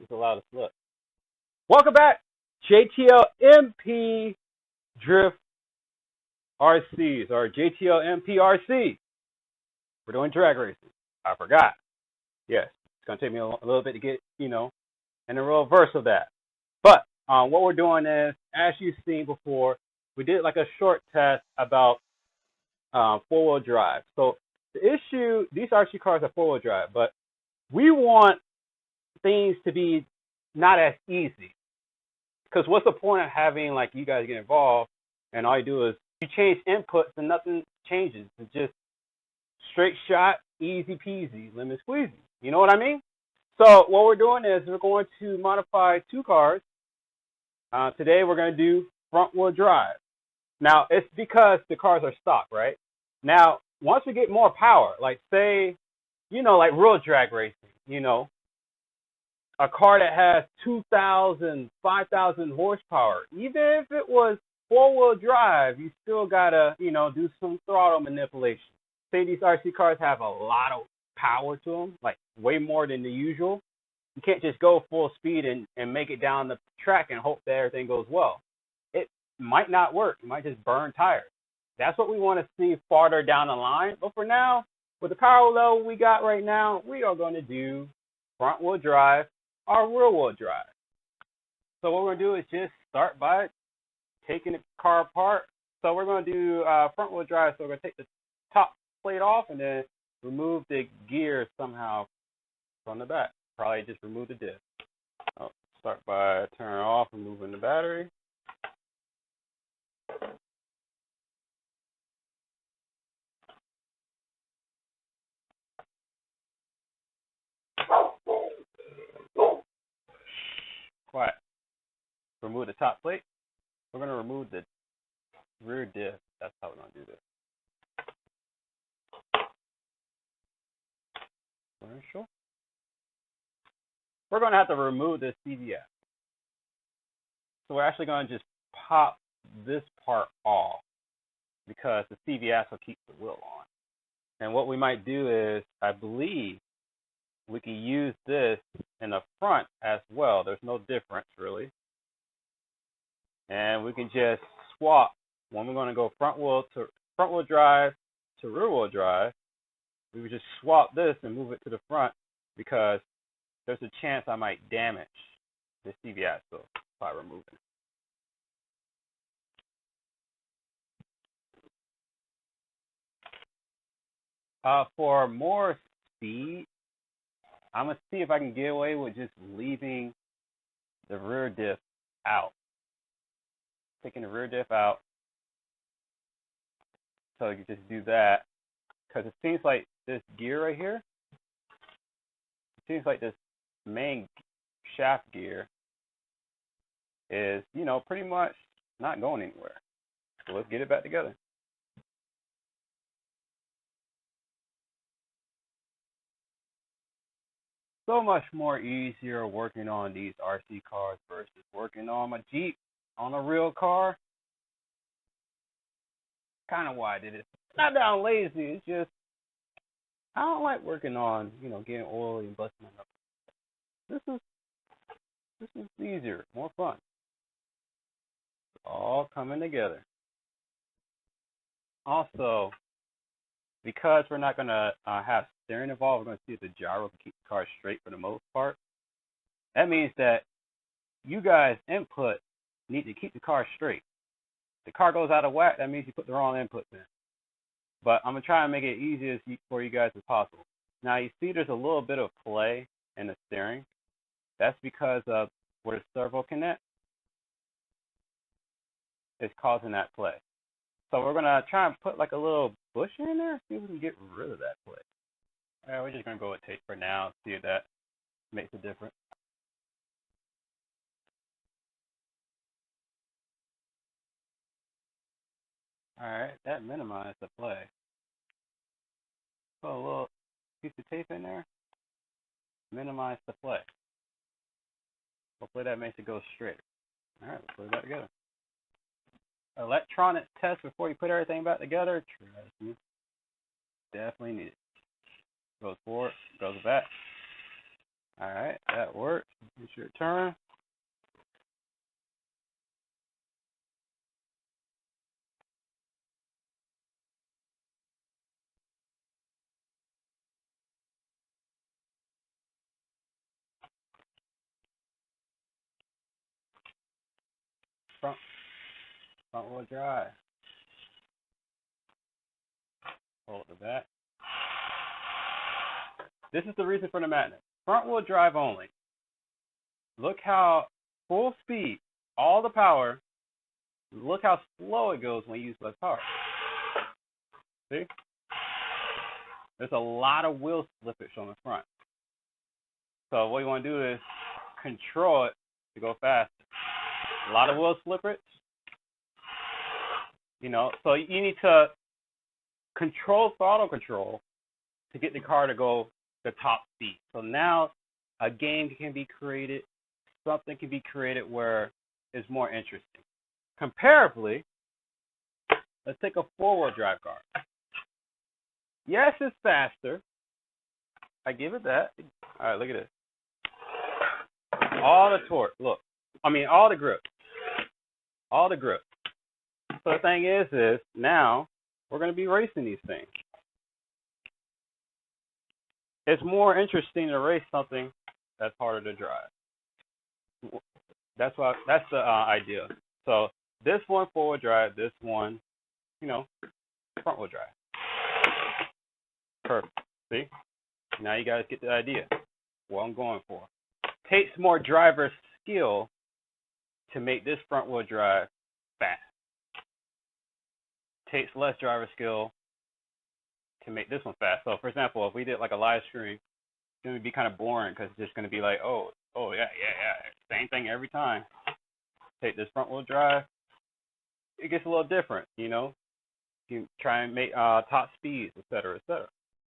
just allowed to slip. Welcome back, JTL MP Drift RCs, or JTL MP RC. We're doing drag racing. I forgot. Yes, it's going to take me a little bit to get, in the reverse of that. But what we're doing is, as you've seen before, we did like a short test about four-wheel drive. So the issue, these RC cars are four-wheel drive, but we want things to be not as easy. Because what's the point of having like you guys get involved and all you do is you change inputs and nothing changes. It's just straight shot, easy peasy, lemon squeezy. You know what I mean? So what we're doing is we're going to modify two cars. Today we're going to do front wheel drive. Now it's because the cars are stock, right? Now once we get more power, like say, like real drag racing, a car that has 2,000, 5,000 horsepower, even if it was four-wheel drive, you still gotta, do some throttle manipulation. Say these RC cars have a lot of power to them, like way more than the usual. You can't just go full speed and make it down the track and hope that everything goes well. It might not work. You might just burn tires. That's what we want to see farther down the line. But for now, with the power level we got right now, we are going to do front-wheel drive or rear-wheel drive. So what we're going to do is just start by taking the car apart. So we're going to do front-wheel drive. So we're going to take the top plate off and then remove the gear somehow from the back. Probably just remove the disc. Start by turning off, removing the battery. Quiet. Remove the top plate. We're going to remove the rear disc. That's how we're going to do this. Sure. We're going to have to remove this CVS. So we're actually going to just pop this part off because the CVS will keep the wheel on. And what we might do is, I believe, we can use this in the front as well. There's no difference really. And we can just swap when we're going to go front wheel drive to rear wheel drive. We would just swap this and move it to the front because there's a chance I might damage the CV axle by removing it. For more speed, I'm going to see if I can get away with just leaving the rear diff out. Taking the rear diff out. So you just do that. Because it seems like this gear right here, it seems like this main shaft gear is, pretty much not going anywhere. So let's get it back together. So much more easier working on these RC cars versus working on my Jeep on a real car. Kind of why I did it. Not that I'm lazy, it's just I don't like working on, getting oily and busting it up. This is easier, more fun. It's all coming together. Also, because we're not going to have steering involved, we're going to see if the gyro can keep the car straight for the most part. That means that you guys' input need to keep the car straight. If the car goes out of whack, that means you put the wrong inputs in. But I'm going to try and make it easy for you guys as possible. Now, you see there's a little bit of play in the steering. That's because of where the servo connects is causing that play. So we're going to try and put like a little bush in there, see if we can get rid of that play. All right, we're just going to go with tape for now, see if that makes a difference. All right, that minimized the play. Put a little piece of tape in there, minimize the play. Hopefully that makes it go straight. All right, let's put it back together. Electronic test before you put everything back together. Trust me, definitely need it. Goes forward, goes back. All right, that works. Make sure it turn. Front wheel drive. Hold the back. This is the reason for the madness. Front wheel drive only. Look how full speed, all the power. Look how slow it goes when you use less power. See? There's a lot of wheel slippage on the front. So what you want to do is control it to go faster. A lot of wheel slippage. You know, so you need to control throttle control to get the car to go the top speed. So now a game can be created, something can be created where it's more interesting. Comparably, let's take a four-wheel drive car. Yes, it's faster. I give it that. All right, look at this. All the torque, look. I mean, all the grip. All the grip. So the thing is now we're going to be racing these things. It's more interesting to race something that's harder to drive. That's the idea. So this one four-wheel drive, this one, you know, front-wheel drive. Perfect. See? Now you guys get the idea. What I'm going for. Takes more driver skill to make this front-wheel drive fast. Takes less driver skill to make this one fast. So, for example, if we did like a live stream, it's going to be kind of boring because it's just going to be like, oh, yeah, same thing every time. Take this front-wheel drive, it gets a little different, you know. You try and make top speeds, et cetera, et cetera.